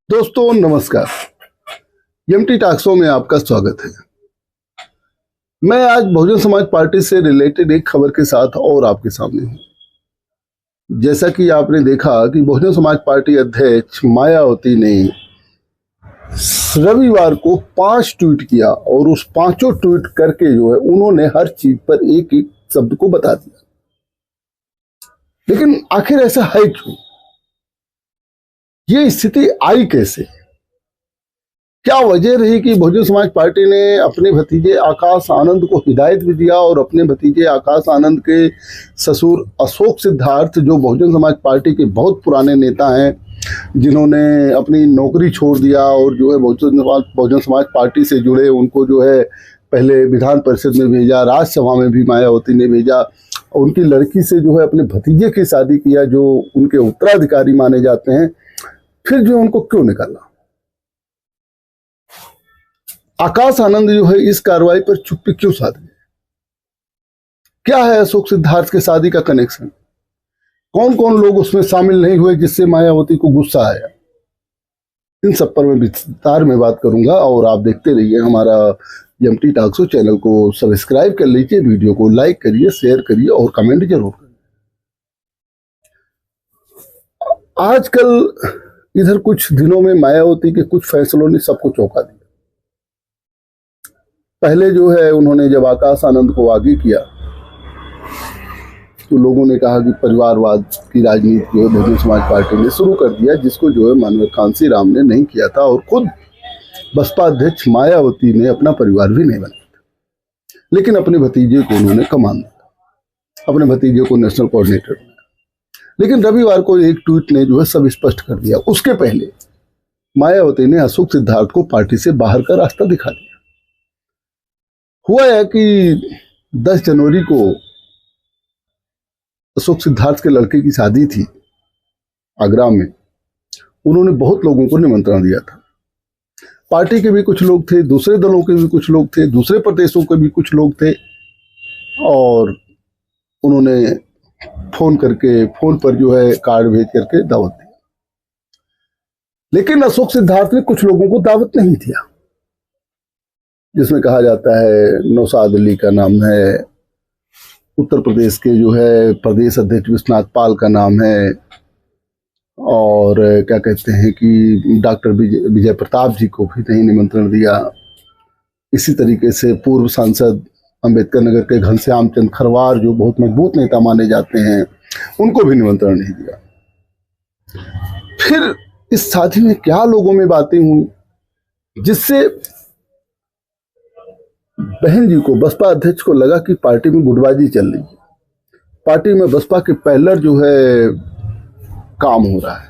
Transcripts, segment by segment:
दोस्तों नमस्कार। एमटी टॉक्सो में आपका स्वागत है। मैं आज बहुजन समाज पार्टी से रिलेटेड एक खबर के साथ और आपके सामने हूं। जैसा कि आपने देखा कि बहुजन समाज पार्टी अध्यक्ष मायावती ने रविवार को 5 ट्वीट किया और उस 5 ट्वीट करके जो है उन्होंने हर चीज पर एक एक शब्द को बता दिया। लेकिन आखिर ऐसा है क्यों? ये स्थिति आई कैसे? क्या वजह रही कि बहुजन समाज पार्टी ने अपने भतीजे आकाश आनंद को हिदायत भी दिया और अपने भतीजे आकाश आनंद के ससुर अशोक सिद्धार्थ, जो बहुजन समाज पार्टी के बहुत पुराने नेता हैं, जिन्होंने अपनी नौकरी छोड़ दिया और जो है बहुजन समाज पार्टी से जुड़े, उनको जो है पहले विधान परिषद में भेजा, राज्यसभा में भी मायावती ने भेजा, उनकी लड़की से जो है अपने भतीजे की शादी किया जो उनके उत्तराधिकारी माने जाते हैं। फिर जो उनको क्यों निकाला? आकाश आनंद जो है इस कार्रवाई पर चुप्पी क्यों साध गए? क्या है अशोक सिद्धार्थ के शादी का कनेक्शन? कौन कौन लोग उसमें शामिल नहीं हुए जिससे मायावती को गुस्सा आया? इन सब पर मैं विस्तार में बात करूंगा और आप देखते रहिए। हमारा एमटी टॉक्सो चैनल को सब्सक्राइब कर लीजिए, वीडियो को लाइक करिए, शेयर करिए और कमेंट जरूर करिए। आजकल इधर कुछ दिनों में मायावती के कुछ फैसलों ने सबको चौंका दिया। पहले जो है उन्होंने जब आकाश आनंद को आगे किया तो लोगों ने कहा कि परिवारवाद की राजनीति जो है बहुजन समाज पार्टी ने शुरू कर दिया, जिसको जो है माननीय कांसी राम ने नहीं किया था और खुद बसपा अध्यक्ष मायावती ने अपना परिवार भी नहीं बनाया था। लेकिन अपने भतीजे को उन्होंने कमान दिया, अपने भतीजे को नेशनल कोऑर्डिनेटर बनाया। लेकिन रविवार को एक ट्वीट ने जो है सब स्पष्ट कर दिया। उसके पहले मायावती ने अशोक सिद्धार्थ को पार्टी से बाहर का रास्ता दिखा दिया। हुआ है कि 10 जनवरी को अशोक सिद्धार्थ के लड़के की शादी थी आगरा में। उन्होंने बहुत लोगों को निमंत्रण दिया था। पार्टी के भी कुछ लोग थे, दूसरे दलों के भी कुछ लोग थे, दूसरे प्रदेशों के भी कुछ लोग थे और उन्होंने फोन पर जो है कार्ड भेज करके दावत दी। लेकिन अशोक सिद्धार्थ ने कुछ लोगों को दावत नहीं दिया, जिसमें कहा जाता है नौशाद अली का नाम है, उत्तर प्रदेश के जो है प्रदेश अध्यक्ष विश्वनाथ पाल का नाम है और क्या कहते हैं कि डॉक्टर विजय प्रताप जी को भी नहीं निमंत्रण दिया। इसी तरीके से पूर्व सांसद अंबेडकर नगर के घनश्याम चंद खरवार, जो बहुत मजबूत नेता माने जाते हैं, उनको भी निमंत्रण नहीं दिया। फिर इस शादी में क्या लोगों में बातें हुई जिससे बहन जी को, बसपा अध्यक्ष को लगा कि पार्टी में गुटबाजी चल रही है, पार्टी में बसपा के पैलर जो है काम हो रहा है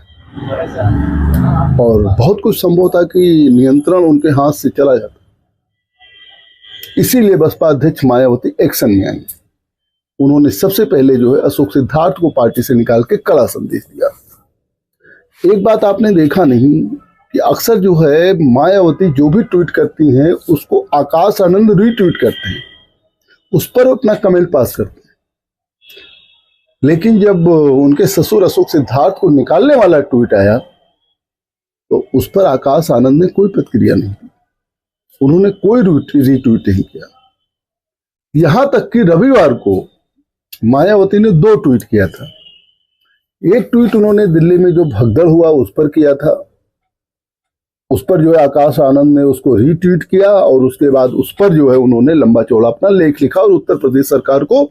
और बहुत कुछ संभव था कि नियंत्रण उनके हाथ से चला जाता। इसीलिए बसपा अध्यक्ष मायावती एक्शन में आई। उन्होंने सबसे पहले जो है अशोक सिद्धार्थ को पार्टी से निकाल के कड़ा संदेश दिया। एक बात आपने देखा नहीं कि अक्सर जो है मायावती जो भी ट्वीट करती हैं उसको आकाश आनंद रीट्वीट करते हैं, उस पर अपना कमेंट पास करते हैं। लेकिन जब उनके ससुर अशोक सिद्धार्थ को निकालने वाला ट्वीट आया तो उस पर आकाश आनंद ने कोई प्रतिक्रिया नहीं दी, उन्होंने कोई रीट्वीट नहीं किया। यहां तक कि रविवार को मायावती ने 2 ट्वीट किया था। एक ट्वीट उन्होंने दिल्ली में जो भगदड़ हुआ उस पर किया था, उस पर जो है आकाश आनंद ने उसको रीट्वीट किया और उसके बाद उस पर जो है उन्होंने लंबा चौड़ा अपना लेख लिखा और उत्तर प्रदेश सरकार को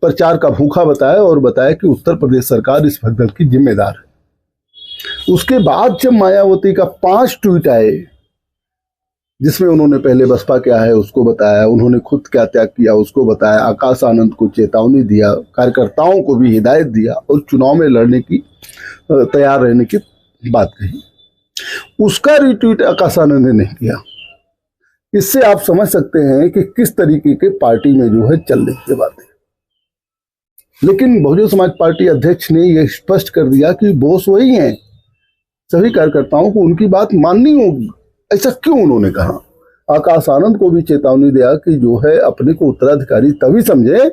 प्रचार का भूखा बताया और बताया कि उत्तर प्रदेश सरकार इस भगदड़ की जिम्मेदार है। उसके बाद जब मायावती का 5 ट्वीट आए जिसमें उन्होंने पहले बसपा क्या है उसको बताया, उन्होंने खुद क्या त्याग किया उसको बताया, आकाश आनंद को चेतावनी दिया, कार्यकर्ताओं को भी हिदायत दिया और चुनाव में लड़ने की तैयार रहने की बात कही, उसका रिट्वीट आकाश आनंद ने नहीं किया। इससे आप समझ सकते हैं कि किस तरीके के पार्टी में जो है चल रही है बातें। लेकिन बहुजन समाज पार्टी अध्यक्ष ने यह स्पष्ट कर दिया कि बॉस वही हैं, सभी कार्यकर्ताओं को उनकी बात माननी होगी। ऐसा क्यों उन्होंने कहा? आकाश आनंद को भी चेतावनी दिया कि जो है अपने को उत्तराधिकारी तभी समझे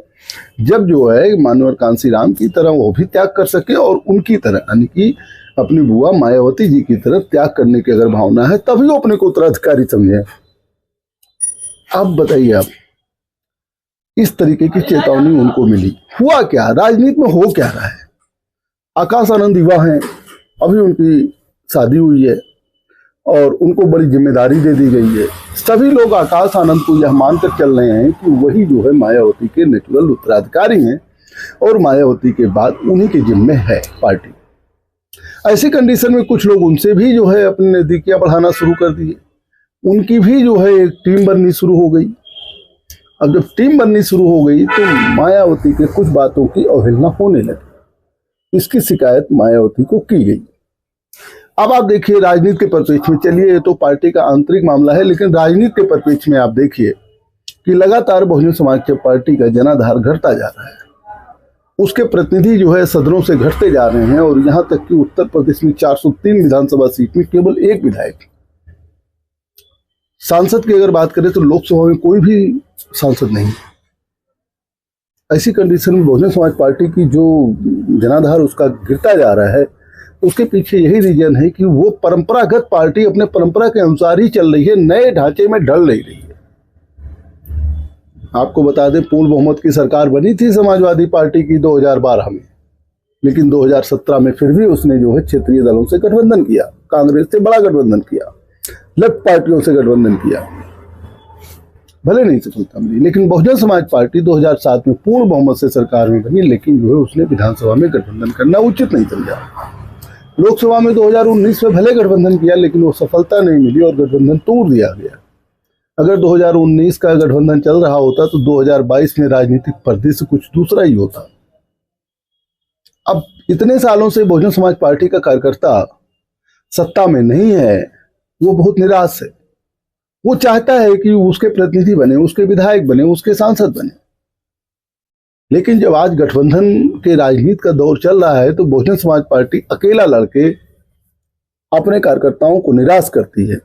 जब जो है माननीय कांसी राम की तरह वो भी त्याग कर सके और उनकी तरह यानी कि अपनी बुआ मायावती जी की तरफ त्याग करने की अगर भावना है तभी वो अपने को उत्तराधिकारी समझे। अब बताइए आप, इस तरीके की चेतावनी उनको मिली, हुआ क्या, राजनीति में हो क्या रहा है? आकाश आनंद युवा हैं, अभी उनकी शादी हुई है और उनको बड़ी जिम्मेदारी दे दी गई है। सभी लोग आकाश आनंद को यह मानकर चल रहे हैं कि वही जो है मायावती के नेचुरल उत्तराधिकारी हैं और मायावती के बाद उन्हीं के जिम्मे है पार्टी। ऐसी कंडीशन में कुछ लोग उनसे भी जो है अपनी नजदीकियां बढ़ाना शुरू कर दिए, उनकी भी जो है एक टीम बननी शुरू हो गई। अब जब टीम बननी शुरू हो गई तो मायावती के कुछ बातों की अवहेलना होने लगी। इसकी शिकायत मायावती को की गई। अब आप देखिए राजनीति के परिप्रेक्ष्य में, चलिए ये तो पार्टी का आंतरिक मामला है, लेकिन राजनीति के परिप्रेक्ष्य में आप देखिए कि लगातार बहुजन समाज पार्टी का जनाधार घटता जा रहा है। उसके प्रतिनिधि जो है सदनों से घटते जा रहे हैं और यहां तक कि उत्तर प्रदेश में 403 विधानसभा सीट में केवल एक विधायक। सांसद की अगर बात करें तो लोकसभा में कोई भी सांसद नहीं। ऐसी कंडीशन में बहुजन समाज पार्टी की जो जनाधार उसका गिरता जा रहा है, उसके पीछे यही रीजन है कि वो परंपरागत पार्टी अपने परंपरा के अनुसार ही चल रही है, नए ढांचे में ढल नहीं रही है। आपको बता दें, पूर्ण बहुमत की सरकार बनी थी समाजवादी पार्टी की 2012 में, लेकिन 2017 में फिर भी उसने जो है क्षेत्रीय दलों से गठबंधन किया, कांग्रेस से बड़ा गठबंधन किया, लेफ्ट पार्टियों से गठबंधन किया, भले नहीं सफलता मिली। लेकिन बहुजन समाज पार्टी 2007 में पूर्ण बहुमत से सरकार में बनी, लेकिन जो है उसने विधानसभा में गठबंधन करना उचित नहीं समझा। लोकसभा में 2019 में भले गठबंधन किया, लेकिन वो सफलता नहीं मिली और गठबंधन तोड़ दिया गया। अगर 2019 का गठबंधन चल रहा होता तो 2022 में राजनीतिक परिदृश्य कुछ दूसरा ही होता। अब इतने सालों से बहुजन समाज पार्टी का कार्यकर्ता सत्ता में नहीं है, वो बहुत निराश है। वो चाहता है कि उसके प्रतिनिधि बने, उसके विधायक बने, उसके सांसद बने। लेकिन जब आज गठबंधन के राजनीति का दौर चल रहा है तो बहुजन समाज पार्टी अकेला लड़के अपने कार्यकर्ताओं को निराश करती है।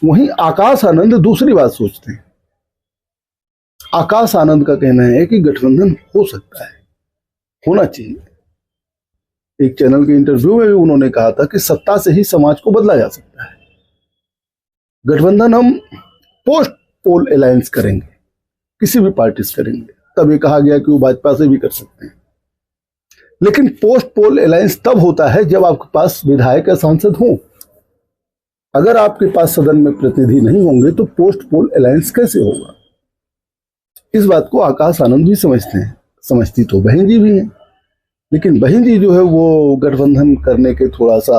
वहीं आकाश आनंद दूसरी बात सोचते हैं। आकाश आनंद का कहना है कि गठबंधन हो सकता है, होना चाहिए। एक चैनल के इंटरव्यू में भी उन्होंने कहा था कि सत्ता से ही समाज को बदला जा सकता है। गठबंधन हम पोस्ट पोल अलायंस करेंगे, किसी भी पार्टी से करेंगे। तब ये कहा गया कि वो भाजपा से भी कर सकते हैं, लेकिन पोस्ट पोल अलायंस तब होता है जब आपके पास विधायक या सांसद हो। अगर आपके पास सदन में प्रतिनिधि नहीं होंगे तो पोस्ट पोल अलायंस कैसे होगा? इस बात को आकाश आनंद भी समझते हैं। समझती तो बहन जी भी हैं, लेकिन बहन जी जो है वो गठबंधन करने के थोड़ा सा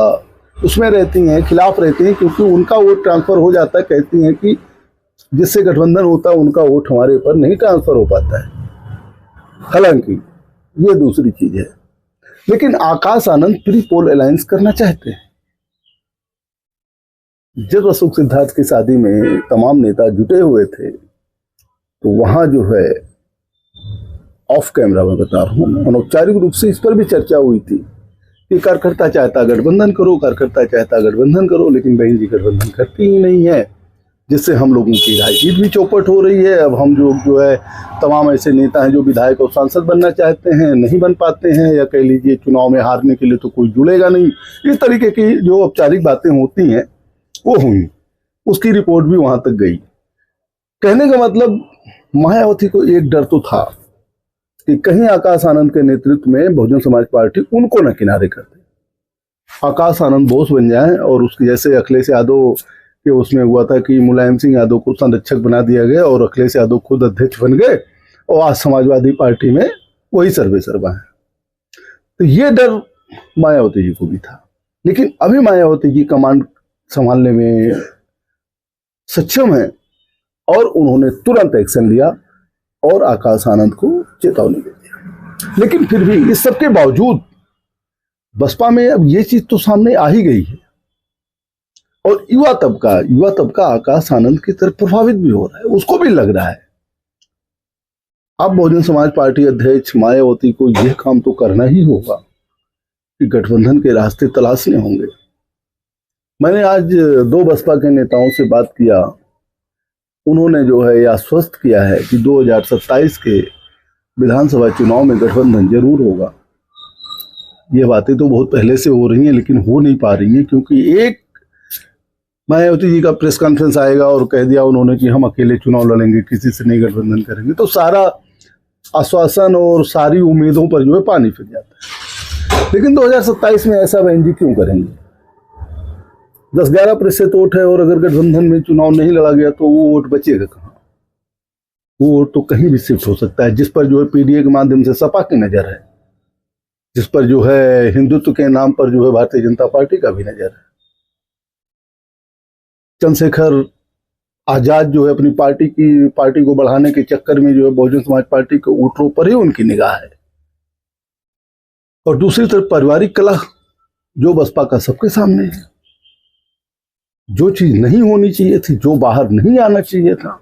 उसमें रहती हैं, खिलाफ रहती हैं, क्योंकि उनका वोट ट्रांसफर हो जाता है। कहती हैं कि जिससे गठबंधन होता है उनका वोट हमारे पर नहीं ट्रांसफर हो पाता है। हालांकि ये दूसरी चीज है, लेकिन Akash Anand pre poll alliance करना चाहते हैं। जब अशोक सिद्धार्थ की शादी में तमाम नेता जुटे हुए थे तो वहां जो है ऑफ कैमरा में बता रहा हूं, अनौपचारिक रूप से इस पर भी चर्चा हुई थी कि कार्यकर्ता चाहता गठबंधन करो, कार्यकर्ता चाहता गठबंधन करो, लेकिन बहन जी गठबंधन करती ही नहीं है, जिससे हम लोगों की राजनीति भी चौपट हो रही है। अब हम जो है तमाम ऐसे नेता हैं जो विधायक और सांसद बनना चाहते हैं, नहीं बन पाते हैं, या कह लीजिए चुनाव में हारने के लिए तो कोई जुड़ेगा नहीं। इस तरीके की जो औपचारिक बातें होती हैं वो हुई, उसकी रिपोर्ट भी वहां तक गई। कहने का मतलब मायावती को एक डर तो था कि कहीं आकाश आनंद के नेतृत्व में बहुजन समाज पार्टी उनको न किनारे कर दे, आकाश आनंद बोस बन जाए। और उसकी जैसे अखिलेश यादव के उसमें हुआ था कि मुलायम सिंह यादव को संरक्षक बना दिया गया और अखिलेश यादव खुद अध्यक्ष बन गए और आज समाजवादी पार्टी में वही सर्वे सर्वा है। तो ये डर मायावती जी को भी था, लेकिन अभी मायावती जी कमांड संभालने में सक्षम है और उन्होंने तुरंत एक्शन लिया और आकाश आनंद को चेतावनी दे दिया। लेकिन फिर भी इस सबके बावजूद बसपा में अब ये चीज तो सामने आ ही गई है और युवा तबका आकाश आनंद की तरफ प्रभावित भी हो रहा है। उसको भी लग रहा है अब बहुजन समाज पार्टी अध्यक्ष मायावती को यह काम तो करना ही होगा कि गठबंधन के रास्ते तलाशने होंगे। मैंने आज 2 बसपा के नेताओं से बात किया, उन्होंने जो है यह आश्वस्त किया है कि 2027 के विधानसभा चुनाव में गठबंधन जरूर होगा। ये बातें तो बहुत पहले से हो रही हैं, लेकिन हो नहीं पा रही हैं, क्योंकि एक मायावती जी का प्रेस कॉन्फ्रेंस आएगा और कह दिया उन्होंने कि हम अकेले चुनाव लड़ेंगे, किसी से नहीं गठबंधन करेंगे, तो सारा आश्वासन और सारी उम्मीदों पर जो है पानी फिर जाता है। लेकिन 2027 में ऐसा बहन जी क्यों करेंगे? 10-11 प्रतिशत वोट है, और अगर गठबंधन में चुनाव नहीं लड़ा गया तो वो वोट बचेगा कहाँ? वो वोट तो कहीं भी शिफ्ट हो सकता है, जिस पर जो है पीडीए के माध्यम से सपा की नजर है, जिस पर जो है हिंदुत्व के नाम पर जो है भारतीय जनता पार्टी का भी नजर है। चंद्रशेखर आजाद जो है अपनी पार्टी को बढ़ाने के चक्कर में जो है बहुजन समाज पार्टी के वोटरों पर ही उनकी निगाह है, और दूसरी तरफ पारिवारिक कलह जो बसपा का सबके सामने है। जो चीज नहीं होनी चाहिए थी, जो बाहर नहीं आना चाहिए था,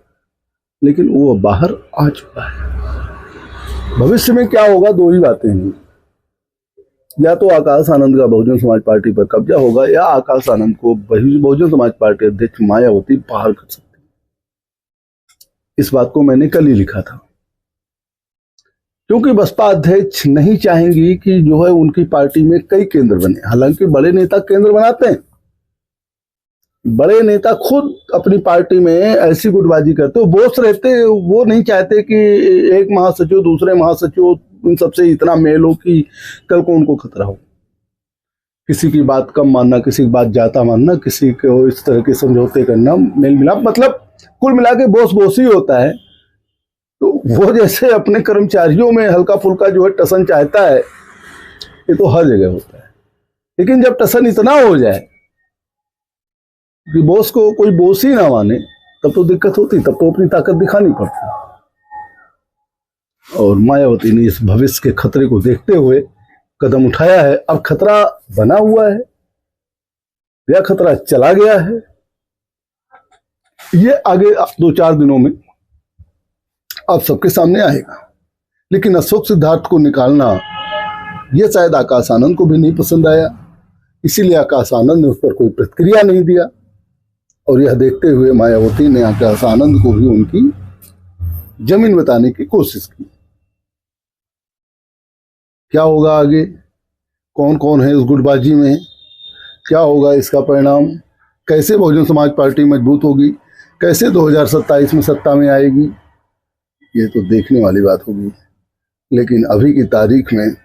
लेकिन वो बाहर आ चुका है। भविष्य में क्या होगा, दो ही बातें हैं, या तो आकाश आनंद का बहुजन समाज पार्टी पर कब्जा होगा, या आकाश आनंद को बहुजन समाज पार्टी अध्यक्ष मायावती बाहर कर सकती। इस बात को मैंने कल ही लिखा था, क्योंकि बसपा अध्यक्ष नहीं चाहेंगी कि जो है उनकी पार्टी में कई केंद्र बने। हालांकि बड़े नेता केंद्र बनाते हैं, बड़े नेता खुद अपनी पार्टी में ऐसी गुटबाजी करते, वो बोस रहते, वो नहीं चाहते कि एक महासचिव दूसरे महासचिव उन सबसे इतना मेल हो कि कल को उनको खतरा हो। किसी की बात कम मानना, किसी की बात ज्यादा मानना, किसी को इस तरह के समझौते करना, मेल मिलाप, मतलब कुल मिला के बोस ही होता है। तो वो जैसे अपने कर्मचारियों में हल्का फुल्का जो है टसन चाहता है, ये तो हर जगह होता है। लेकिन जब टसन इतना हो जाए कि बॉस को कोई बॉस ही ना माने, तब तो दिक्कत होती, तब तो अपनी ताकत दिखानी पड़ती। और मायावती ने इस भविष्य के खतरे को देखते हुए कदम उठाया है। अब खतरा बना हुआ है या खतरा चला गया है, ये आगे 2-4 दिनों में आप सबके सामने आएगा। लेकिन अशोक सिद्धार्थ को निकालना, यह शायद आकाश आनंद को भी नहीं पसंद आया, इसीलिए आकाश आनंद ने उस पर कोई प्रतिक्रिया नहीं दिया। और यह देखते हुए मायावती ने आकाश आनंद को भी उनकी जमीन बताने की कोशिश की। क्या होगा आगे, कौन कौन है उस गुटबाजी में, क्या होगा इसका परिणाम, कैसे बहुजन समाज पार्टी मजबूत होगी, कैसे 2027 में सत्ता में आएगी, ये तो देखने वाली बात होगी। लेकिन अभी की तारीख में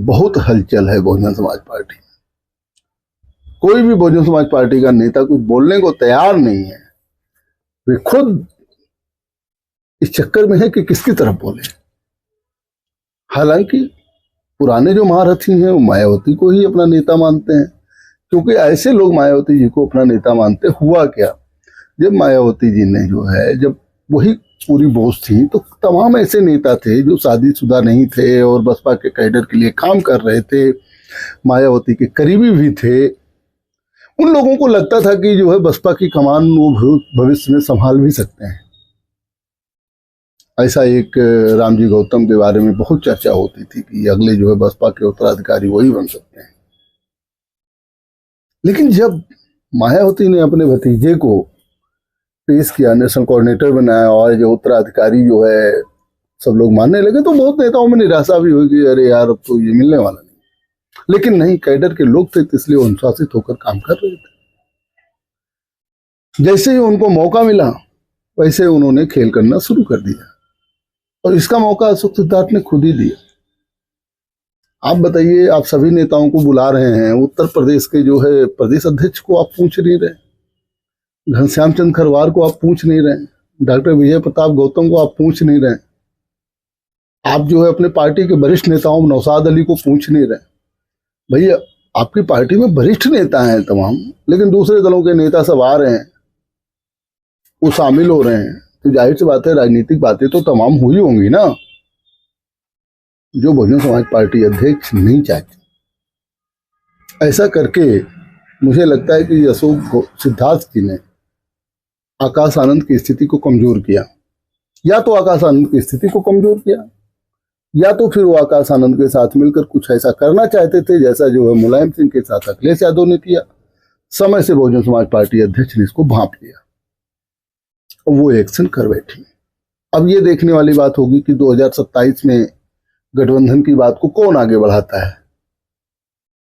बहुत हलचल है बहुजन समाज पार्टी। कोई भी बहुजन समाज पार्टी का नेता कुछ बोलने को तैयार नहीं है। वे खुद इस चक्कर में है कि किसकी तरफ बोले। हालांकि पुराने जो महारथी हैं वो मायावती को ही अपना नेता मानते हैं, क्योंकि ऐसे लोग मायावती जी को अपना नेता मानते। हुआ क्या, जब मायावती जी ने जो है, जब वही पूरी बोस थी, तो तमाम ऐसे नेता थे जो शादीशुदा नहीं थे और बसपा के कैडर के लिए काम कर रहे थे, मायावती के करीबी भी थे। उन लोगों को लगता था कि जो है बसपा की कमान वो भविष्य में संभाल भी सकते हैं। ऐसा एक रामजी गौतम के बारे में बहुत चर्चा होती थी कि अगले जो है बसपा के उत्तराधिकारी वही बन सकते हैं। लेकिन जब मायावती ने अपने भतीजे को पेश किया, नेशनल कोऑर्डिनेटर बनाया, और जो उत्तराधिकारी जो है सब लोग मानने लगे, तो बहुत नेताओं में निराशा भी हुई कि अरे यार, अब तो ये मिलने वाला नहीं। लेकिन नहीं, कैडर के लोग थे, इसलिए वो अनुशासित होकर काम कर रहे थे। जैसे ही उनको मौका मिला, वैसे उन्होंने खेल करना शुरू कर दिया, और इसका मौका अशोक सिद्धार्थ ने खुद ही दिया। आप बताइए, आप सभी नेताओं को बुला रहे हैं, उत्तर प्रदेश के जो है प्रदेश अध्यक्ष को आप पूछ नहीं रहे, घनश्याम चंद्र खरवार को आप पूछ नहीं रहे, डॉक्टर विजय प्रताप गौतम को आप पूछ नहीं रहे, आप जो है अपने पार्टी के वरिष्ठ नेताओं नौशाद अली को पूछ नहीं रहे। भैया, आपकी पार्टी में वरिष्ठ नेता हैं तमाम, लेकिन दूसरे दलों के नेता सब आ रहे हैं, वो शामिल हो रहे हैं, तो जाहिर सी बात है राजनीतिक बातें तो तमाम हुई होंगी ना, जो बहुजन समाज पार्टी अध्यक्ष नहीं चाहती। ऐसा करके मुझे लगता है कि अशोक सिद्धार्थ जी ने आकाश आनंद की स्थिति को कमजोर किया। या तो आकाश आनंद की स्थिति को कमजोर किया, या तो फिर वो आकाश आनंद के साथ मिलकर कुछ ऐसा करना चाहते थे जैसा जो है मुलायम सिंह के साथ अखिलेश यादव ने किया। समय से बहुजन समाज पार्टी अध्यक्ष ने इसको भांप लिया और वो एक्शन कर बैठी। अब ये देखने वाली बात होगी कि 2027 में गठबंधन की बात को कौन आगे बढ़ाता है।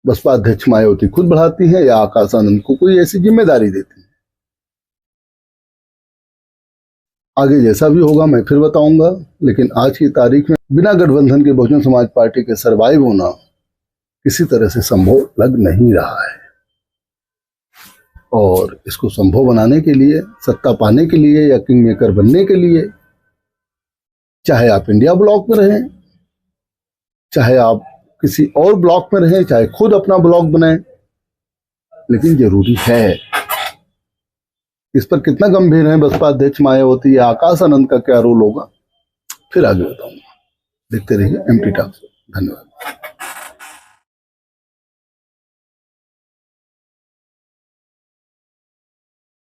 बसपा अध्यक्ष मायावती खुद बढ़ाती हैं या आकाश आनंद को कोई ऐसी जिम्मेदारी देती है। आगे जैसा भी होगा मैं फिर बताऊंगा, लेकिन आज की तारीख में बिना गठबंधन के बहुजन समाज पार्टी के सरवाइव होना किसी तरह से संभव लग नहीं रहा है। और इसको संभव बनाने के लिए, सत्ता पाने के लिए या किंग मेकर बनने के लिए, चाहे आप इंडिया ब्लॉक में रहें, चाहे आप किसी और ब्लॉक में रहें, चाहे खुद अपना ब्लॉक बनाएं, लेकिन जरूरी है। इस पर कितना गंभीर है बसपा अध्यक्ष मायावती या आकाश आनंद का क्या रोल होगा, फिर आगे बताऊंगा। देखते रहिए एमटी टॉक्स। धन्यवाद।